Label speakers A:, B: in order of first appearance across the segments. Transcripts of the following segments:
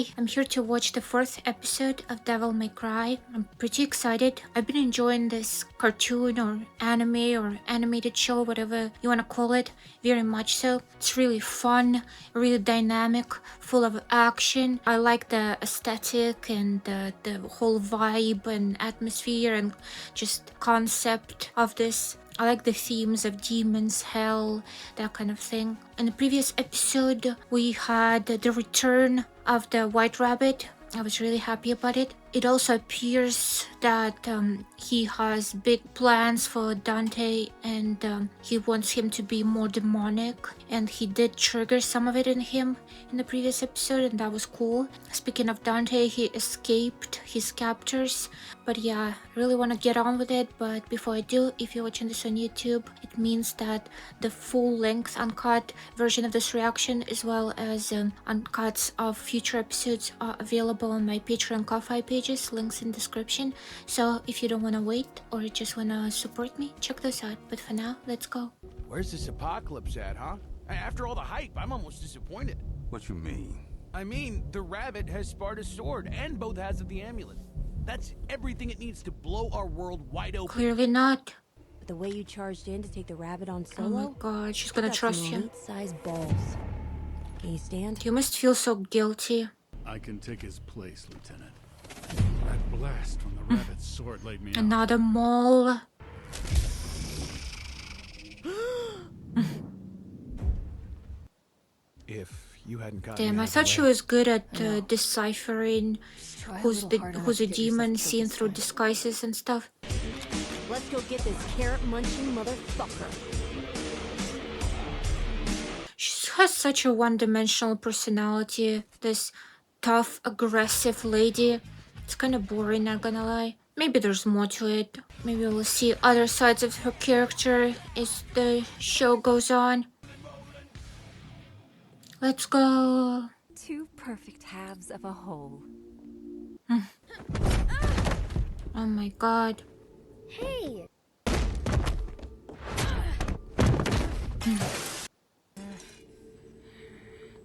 A: Hi, I'm here to watch the 4th episode of Devil May Cry. I'm pretty excited. I've been enjoying this cartoon or anime or animated show, whatever you want to call it, very much so. It's really fun, really dynamic, full of action. I like the aesthetic and the whole vibe and atmosphere and just concept of this. I like the themes of demons, hell, that kind of thing. In the previous episode, we had the return of the White Rabbit. I was really happy about it. It also appears that he has big plans for Dante and he wants him to be more demonic. And he did trigger some of it in him in the previous episode, and that was cool. Speaking of Dante, he escaped his captors. But yeah, I really want to get on with it. But before I do, if you're watching this on YouTube, it means that the full-length uncut version of this reaction, as well as uncuts of future episodes, are available on my Patreon Ko-Fi pages, links in description. So if you don't want to wait or just want to support me, check those out. But for now, let's go.
B: Where's this apocalypse at, huh? After all the hype, I'm almost disappointed.
C: What you mean?
B: I mean, the rabbit has Sparta's sword and both halves of the amulet. That's everything it needs to blow our world wide open.
A: Clearly not.
D: But the way you charged in to take the rabbit on
A: Oh my
D: solo,
A: god, she's gonna trust him.
D: Elite-sized balls. Can you stand?
A: You must feel so guilty.
C: I can take his place, Lieutenant. That blast from the rabbit's sword laid me out.
A: Another mole.
B: If you hadn't gotten
A: Damn,
B: me
A: I
B: out of
A: thought
B: the
A: she
B: way-
A: was good at deciphering
D: Try
A: who's
D: little harder
A: a
D: to get
A: demon
D: yourself
A: seen
D: killed
A: through
D: this time.
A: disguises and stuff.
D: Let's go get this carrot-munching motherfucker.
A: She has such a one-dimensional personality. This tough, aggressive lady. It's kind of boring, not gonna lie. Maybe there's more to it. Maybe we'll see other sides of her character as the show goes on. Let's go.
D: Two perfect halves of a whole.
A: Oh my god.
D: Hey!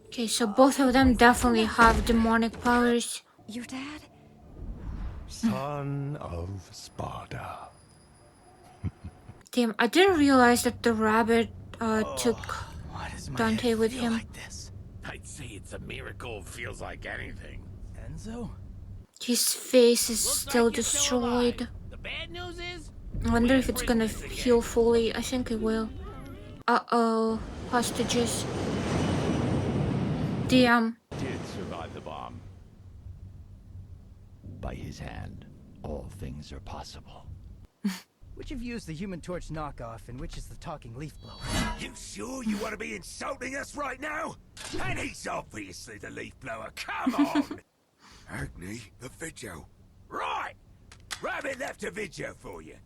A: Okay, so both of them definitely have demonic powers.
D: Your dad?
E: Son of Sparta.
A: Damn, I didn't realize that the rabbit took
F: Why does my
A: Dante
F: head
A: with
F: feel
A: him.
F: like this? I'd say it's a miracle. Feels like anything.
B: Enzo?
A: His face is
F: Looks
A: still
F: like you're still alive.
A: destroyed.
F: The bad news is,
A: I wonder if it's gonna heal fully. I think it will. Uh-oh. Hostages. Damn.
G: Did survive the bomb. By his hand, all things are possible.
H: Which of you is the Human Torch knockoff and which is the talking leaf blower?
F: You sure you want to be insulting us right now? And he's obviously the leaf blower. Come on! Agni, the video. Right! Rabbit left a video for you.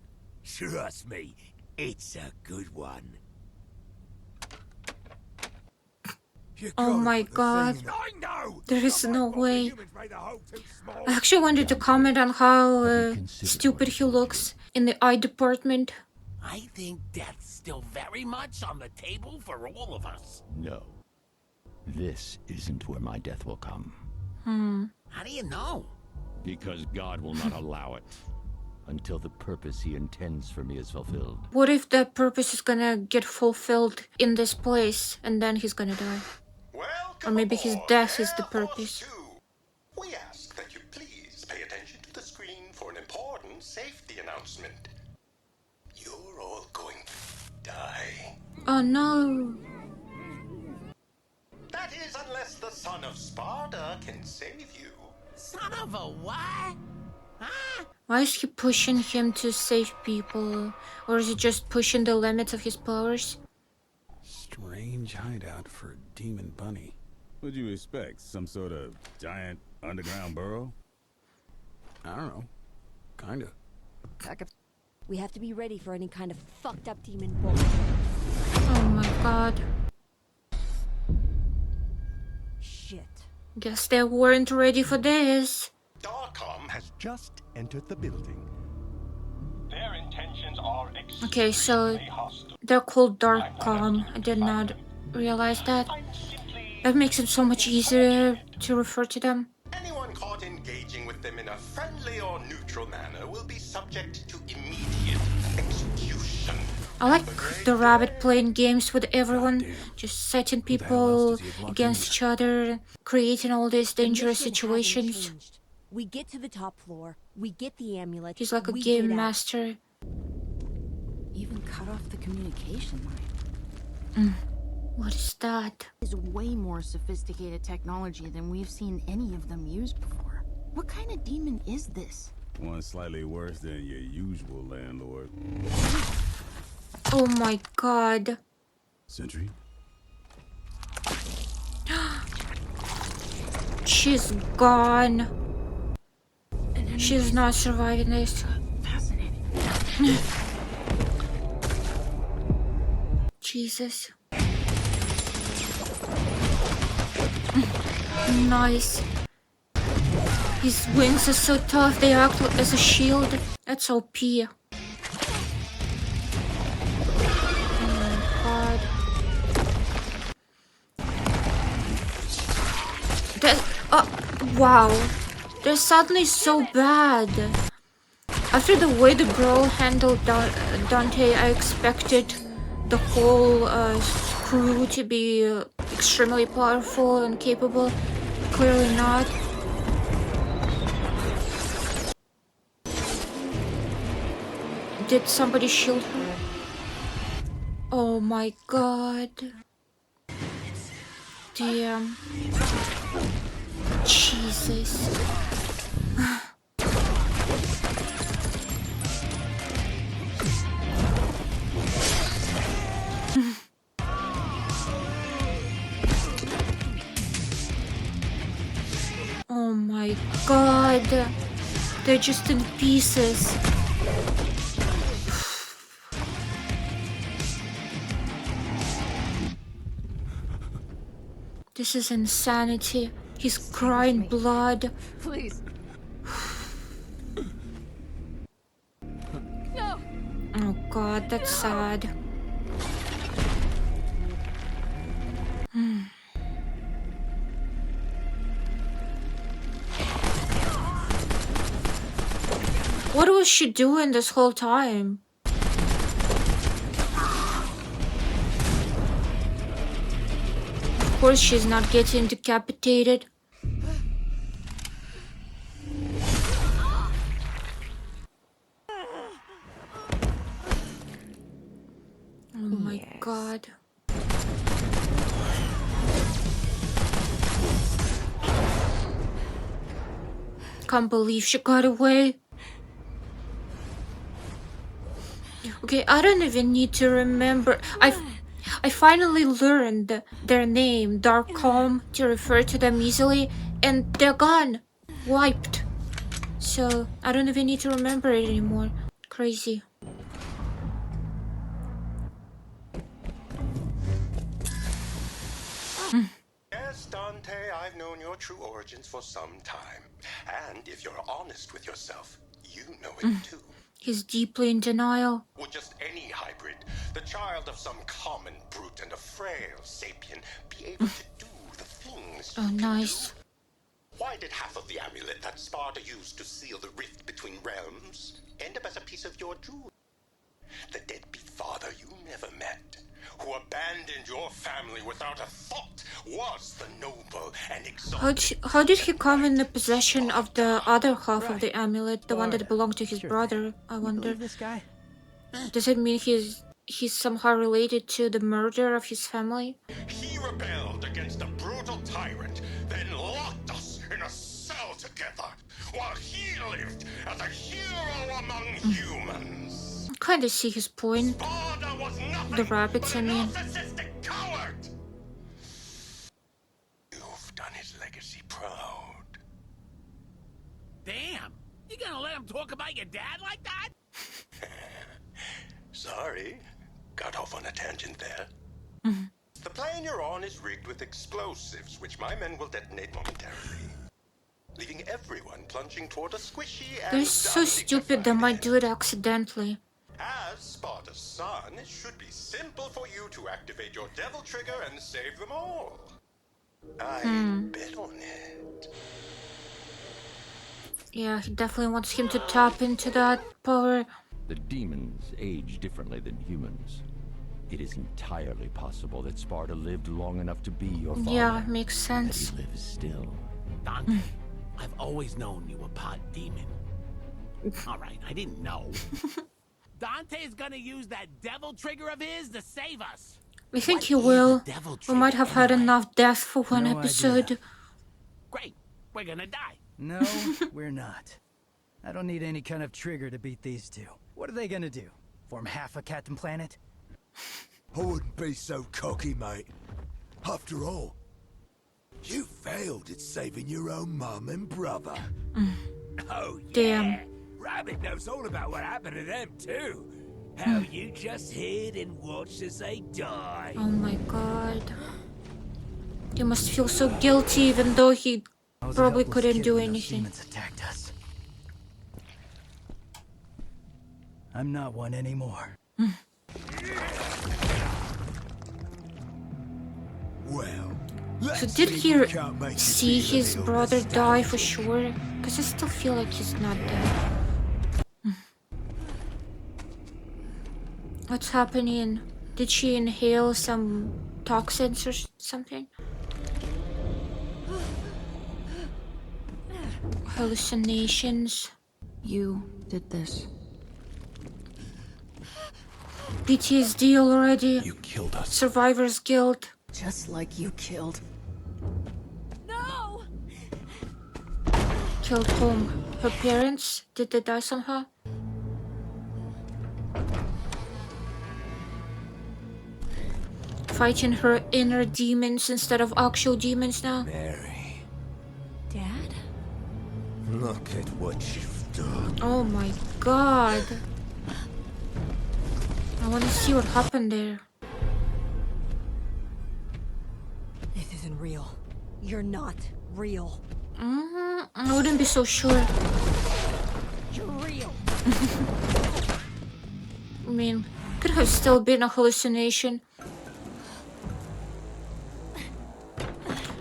F: Trust me, it's a good one.
A: Oh my god.
F: I know!
A: There is no way.
F: Humans made the hole too small.
A: I actually wanted to comment on how stupid he looks in the eye department.
F: I think death's still very much on the table for all of us.
G: No. This isn't where my death will come.
F: How do you know?
G: Because God will not allow it. Until the purpose he intends for me is fulfilled.
A: What if the purpose is gonna get fulfilled in this place and then he's gonna die? Or maybe his death is the purpose.
E: We ask that you please pay attention to the screen for an important safety announcement. You're all going to die.
A: Oh no.
E: That is, unless the son of Sparta can save you.
F: Son of a what? Huh?
A: Why is he pushing him to save people? Or is he just pushing the limits of his powers?
B: Strange hideout for a demon bunny.
C: What'd you expect? Some sort of giant underground burrow?
B: I don't know. Kinda.
D: Back up. We have to be ready for any kind of fucked up demon bull.
A: Oh my god.
D: Shit.
A: Guess they weren't ready for this.
E: Darkcom has just entered the building.
I: Their intentions are
A: Okay, so
I: extremely hostile.
A: they're called Darkcom. I did not realize that.
I: I'm simply
A: That makes it so much easier to refer to them.
E: them in a friendly or neutral manner will be subject to immediate execution.
A: I like the rabbit playing games with everyone, just setting people against each other, creating all these dangerous
D: The mission hasn't
A: situations.
D: changed. We get to the top floor, we get the amulet,
A: He's like a
D: we
A: game
D: get out.
A: master.
J: Even cut off the communication line.
A: What is that?
J: Is way more sophisticated technology than we've seen any of them use before. What kind of demon is this?
C: One slightly worse than your usual landlord.
A: Oh my god.
C: Sentry?
A: She's gone. She's not surviving this.
J: Fascinating.
A: Jesus. Nice. His wings are so tough, they act as a shield. That's OP. Oh my god. Wow. They're suddenly so bad. After the way the girl handled Dante, I expected the whole crew to be extremely powerful and capable. Clearly not. Did somebody shield her? Oh my god. Damn. Jesus. Oh my god. They're just in pieces. This is insanity. He's crying blood.
J: Please.
A: Oh god, that's sad. What was she doing this whole time? Of course she's not getting decapitated. Oh my god. Can't believe she got away. Okay, I don't even need to remember. I finally learned their name, Darkcom, to refer to them easily, and they're gone. Wiped. So, I don't even need to remember it anymore. Crazy.
E: Yes, Dante, I've known your true origins for some time. And if you're honest with yourself, you know it too.
A: He's deeply in denial.
E: Would just any hybrid, the child of some common brute and a frail sapien, be able to do the things you
A: Oh,
E: can
A: nice.
E: do? Why did half of the amulet that Sparta used to seal the rift between realms end up as a piece of your jewel? The deadbeat father you never met, who abandoned your family without a thought, was the noble and exalted.
A: How did he come in the possession of the other half of the amulet, the one that belonged to his brother? I wonder.
H: This guy?
A: Does it mean he's somehow related to the murder of his family?
E: He rebelled against a brutal tyrant, then locked us in a cell together, while he lived as a hero among humans.
A: I kind of see his point.
E: Sparta was nothing
A: The rabbits,
E: but
A: I
E: an
A: mean.
E: narcissistic coward. You've done his legacy proud.
F: Damn! You gonna let him talk about your dad like that?
E: Sorry, got off on a tangent there. The plane you're on is rigged with explosives, which my men will detonate momentarily, leaving everyone plunging toward a squishy and
A: They're so stupid they might do it accidentally.
E: As Sparta's son, it should be simple for you to activate your devil trigger and save them all. I bet on it.
A: Yeah, he definitely wants him to tap into that power.
G: The demons age differently than humans. It is entirely possible that Sparta lived long enough to be your father.
A: Yeah, makes
G: That
A: sense.
G: he lives still.
B: Dante, I've always known you were part demon. Alright, I didn't know. Dante is gonna use that devil trigger of his to save us.
A: I think
B: What
A: he
B: is
A: will.
B: a devil
A: We might
B: trigger
A: have had
B: anyway?
A: enough death for one
H: No
A: episode.
H: idea.
B: Great, we're gonna die.
H: No, we're not. I don't need any kind of trigger to beat these two. What are they gonna do? Form half a Captain Planet?
F: I wouldn't be so cocky, mate. After all, you failed at saving your own mum and brother. Oh,
A: Damn.
F: yeah. Rabbit knows all about what happened to them, too. How you just hid and watched as they died.
A: Oh my god. He must feel so guilty even though he
H: I was a
A: probably
H: helpless
A: couldn't
H: kid
A: do
H: when those
A: anything.
H: demons attacked us. I'm not one anymore.
F: Well,
A: So
F: let's
A: did
F: see
A: he
F: if we can't make you
A: see
F: feel a
A: his
F: little
A: brother die
F: nostalgic.
A: for sure? Because I still feel like he's not dead. What's happening? Did she inhale some toxins or something? Hallucinations.
J: You did this.
A: PTSD already.
E: You killed us.
A: Survivor's guilt.
J: Just like you killed.
D: No!
A: Killed whom? Her parents? Did they die somehow? Fighting her inner demons instead of actual demons now.
F: Mary,
D: Dad?
F: look at what you've done.
A: Oh my god. I want to see what happened there.
D: This isn't real. You're not real.
A: I wouldn't be so sure.
D: You're real.
A: I mean, could have still been a hallucination.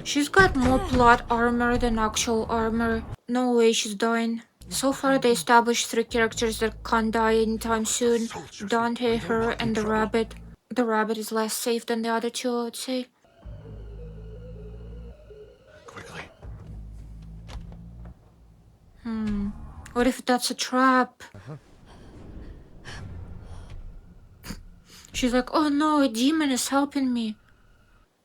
A: She's got more plot armor than actual armor. No way she's dying. So far they established 3 characters that can't die anytime soon. Dante, her, and the rabbit. The rabbit is less safe than the other 2, I would say.
E: Quickly.
A: What if that's a trap? She's like, oh no, a demon is helping me.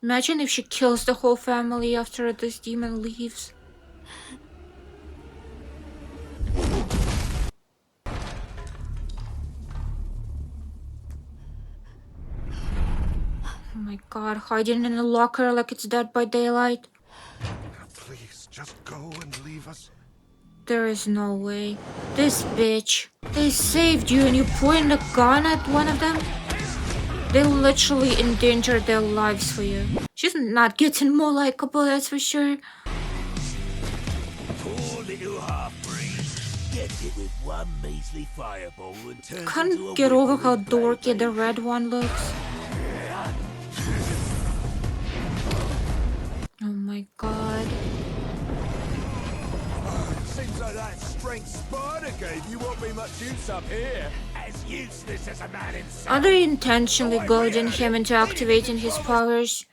A: Imagine if she kills the whole family after this demon leaves. Oh my god, hiding in a locker like it's Dead by Daylight.
E: Please, just go and leave us.
A: There is no way. This bitch. They saved you and you point a gun at one of them? They literally endangered their lives for you. She's not getting more likable, that's for sure.
F: Poor little half-breed. Gets it with one measly fireball and turns into a
A: Can't get over how
F: whimpering
A: dorky
F: baby.
A: the red one looks. Oh my god.
F: Seems like that strength Sparta gave you won't be much use up here. As useless as a man himself.
A: Are they intentionally goading him into activating his powers?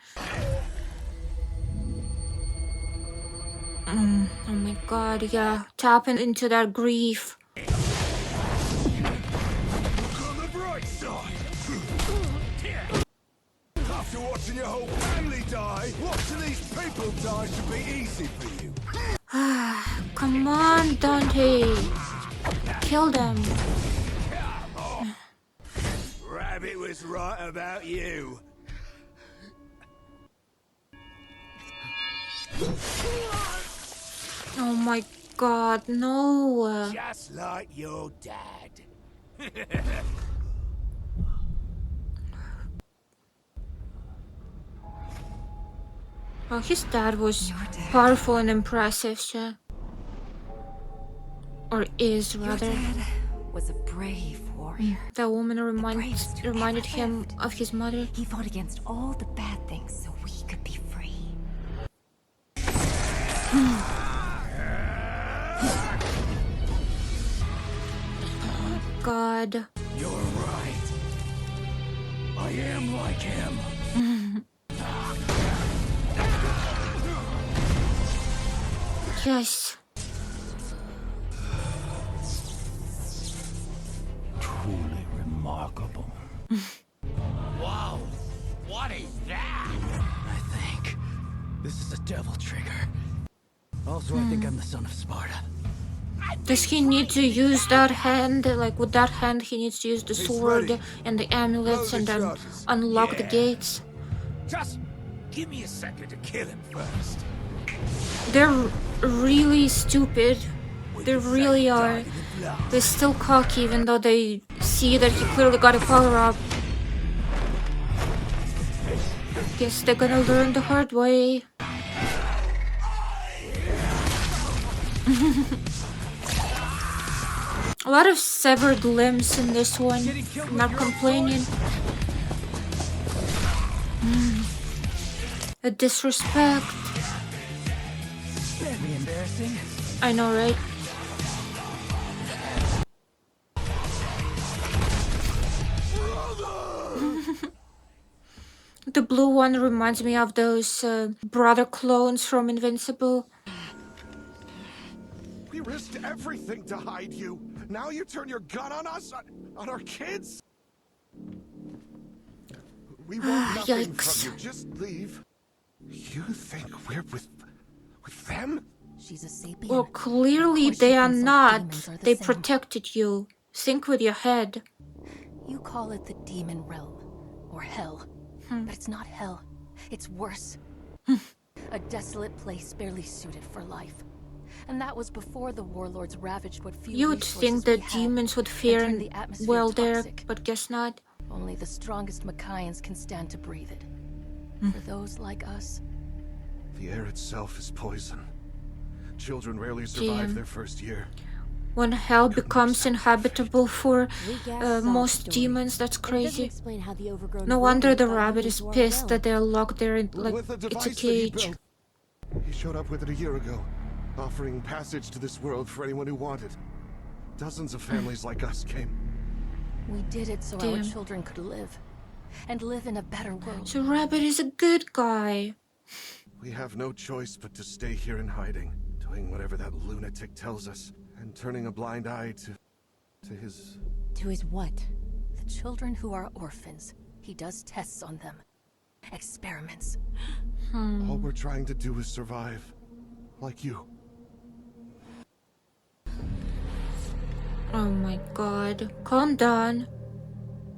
A: Oh my god, yeah. Tapping into that grief.
F: Look on the bright side. After watching your whole family die, watching these people die should be easy for you.
A: Come on, Dante. Kill them.
F: Rabbit was right about you.
A: Oh my god, no.
F: Just like your dad.
A: Well, his dad was powerful and impressive, so. Or is, rather.
D: Was a brave warrior.
A: The woman
D: bravest who
A: reminded
D: ever
A: him
D: lived.
A: of his mother.
D: He fought against all the bad things so we could be free.
A: god.
H: You're right. I am like him.
A: Yes.
G: Truly remarkable.
B: Whoa! What is that?
H: I think this is a devil trigger. Also, I think I'm the son of Sparta.
A: Does he need to use that hand? Like with that hand he needs to use the sword
F: ready.
A: and the amulets and then
F: charges.
A: unlock the
F: Yeah.
A: gates?
F: Just give me a second to kill him first.
A: They're really stupid. They really are. They're still cocky even though they see that he clearly got a power up. Guess they're gonna learn the hard way. A lot of severed limbs in this one. I'm not complaining. A disrespect.
H: Very embarrassing.
A: I know, right? The blue one reminds me of those brother clones from Invincible.
K: We risked everything to hide you. Now you turn your gun on us? On our kids? We want nothing
A: Yikes.
K: from you. Just leave. You think we're with them?
J: She's a sapient.
A: Well, clearly
J: Of course she
A: they are
J: thinks all
A: not.
J: demons are the
A: They
J: same.
A: protected you. Think with your head.
J: You call it the demon realm, or hell. But it's not hell. It's worse. A desolate place barely suited for life. And that was before the warlords ravaged what few
A: You would
J: resources
A: think that
J: we had
A: demons would
J: and
A: fare
J: turned the atmosphere
A: well there,
J: toxic.
A: but guess not.
J: Only the strongest Makaians can stand to breathe it. For those like us,
K: The air itself is poison. Children rarely survive
A: Damn.
K: their first year.
A: When hell becomes inhabitable for
D: Weak ass sob
A: most
D: story.
A: demons, that's
D: And it doesn't
A: crazy.
D: explain how the overgrown
A: No wonder
D: workers
A: the
D: got
A: rabbit
D: moved
A: is
D: into our
A: pissed
D: realm.
A: that they're locked there in, like,
K: With a
A: it's a
K: device that he
A: cage.
K: built. He showed up with it a year ago, offering passage to this world for anyone who wanted. Dozens of families like us came.
J: we did it so
A: Damn.
J: our children could live. And live in a better world.
A: So rabbit is a good guy.
K: We have no choice but to stay here in hiding, doing whatever that lunatic tells us, and turning a blind eye to his...
D: To his what?
J: The children who are orphans, he does tests on them. Experiments.
K: All we're trying to do is survive. Like you.
A: Oh my god. Calm down.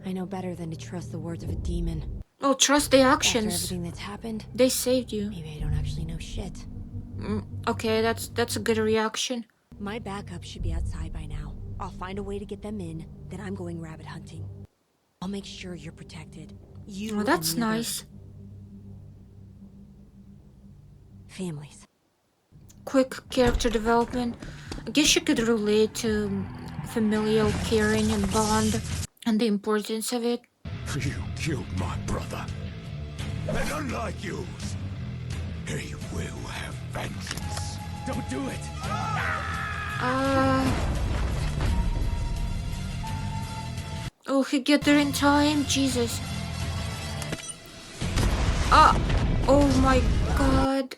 D: I know better than to trust the words of a demon.
A: Oh, trust the
D: After
A: actions.
D: everything that's happened,
A: They saved you.
D: maybe I don't actually know shit.
A: Okay, that's a good reaction.
D: My backup should be outside by now. I'll find a way to get them in, then I'm going rabbit hunting. I'll make sure you're protected. You
A: Oh, that's
D: and the other
A: nice.
D: families.
A: Quick character development. I guess you could relate to familial caring and bond and the importance of it.
F: You killed my brother. And unlike yours, he will have vengeance.
H: Don't do it.
A: Oh, he get there in time? Jesus. Oh my god.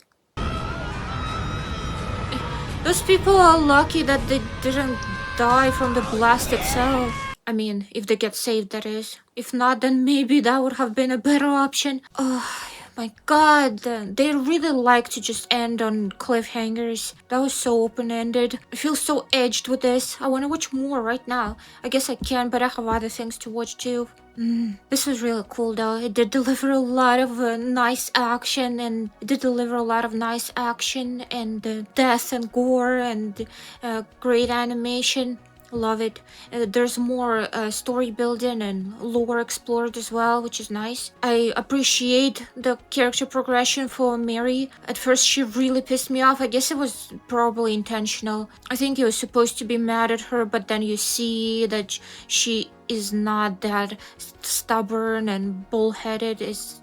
A: Those people are lucky that they didn't die from the blast itself. I mean, if they get saved, that is. If not, then maybe that would have been a better option. Oh my god, they really like to just end on cliffhangers. That was so open-ended. I feel so edged with this. I want to watch more right now. I guess I can, but I have other things to watch too. This was really cool though. It did deliver a lot of nice action and death and gore and great animation. Love it. There's more story building and lore explored as well, which is nice. I appreciate the character progression for Mary. At first she really pissed me off. I guess it was probably intentional. I think you were supposed to be mad at her, but then you see that she is not that stubborn and bullheaded as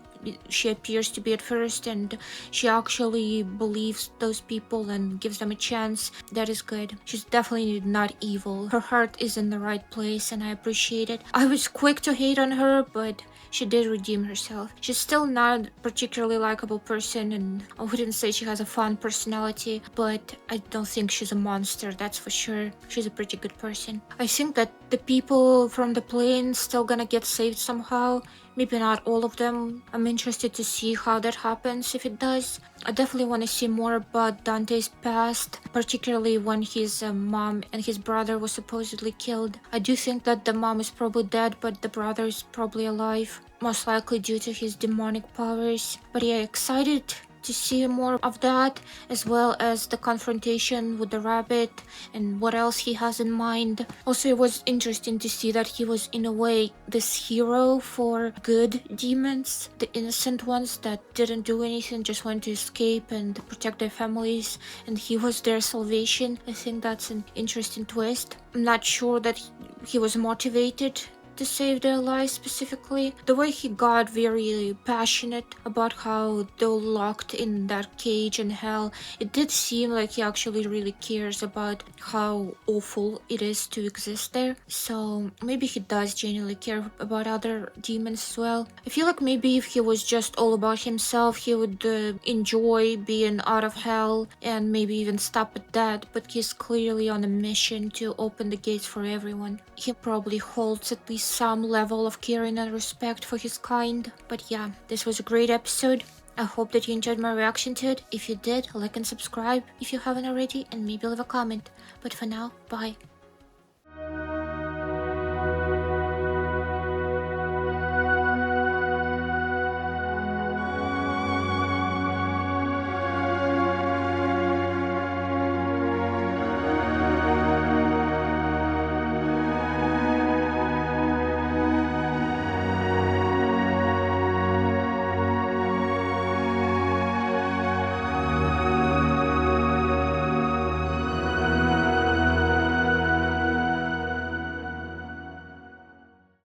A: she appears to be at first, and she actually believes those people and gives them a chance. That is good. She's definitely not evil. Her heart is in the right place, and I appreciate it. I was quick to hate on her, but she did redeem herself. She's still not a particularly likable person, and I wouldn't say she has a fun personality, but I don't think she's a monster, that's for sure. She's a pretty good person. I think that the people from the plane still gonna get saved somehow. Maybe not all of them. I'm interested to see how that happens if it does. I definitely want to see more about Dante's past, particularly when his mom and his brother was supposedly killed. I do think that the mom is probably dead, but the brother is probably alive, most likely due to his demonic powers. But yeah, excited to see more of that, as well as the confrontation with the rabbit and what else he has in mind. Also, it was interesting to see that he was in a way this hero for good demons, the innocent ones that didn't do anything, just wanted to escape and protect their families, and he was their salvation. I think that's an interesting twist. I'm not sure that he was motivated to save their lives specifically. The way he got very passionate about how they're locked in that cage in hell, it did seem like he actually really cares about how awful it is to exist there. So maybe he does genuinely care about other demons as well. I feel like maybe if he was just all about himself, he would enjoy being out of hell and maybe even stop at that, but he's clearly on a mission to open the gates for everyone. He probably holds at least some level of caring and respect for his kind. But yeah, this was a great episode. I hope that you enjoyed my reaction to it. If you did, like and subscribe if you haven't already, and maybe leave a comment. But for now, bye.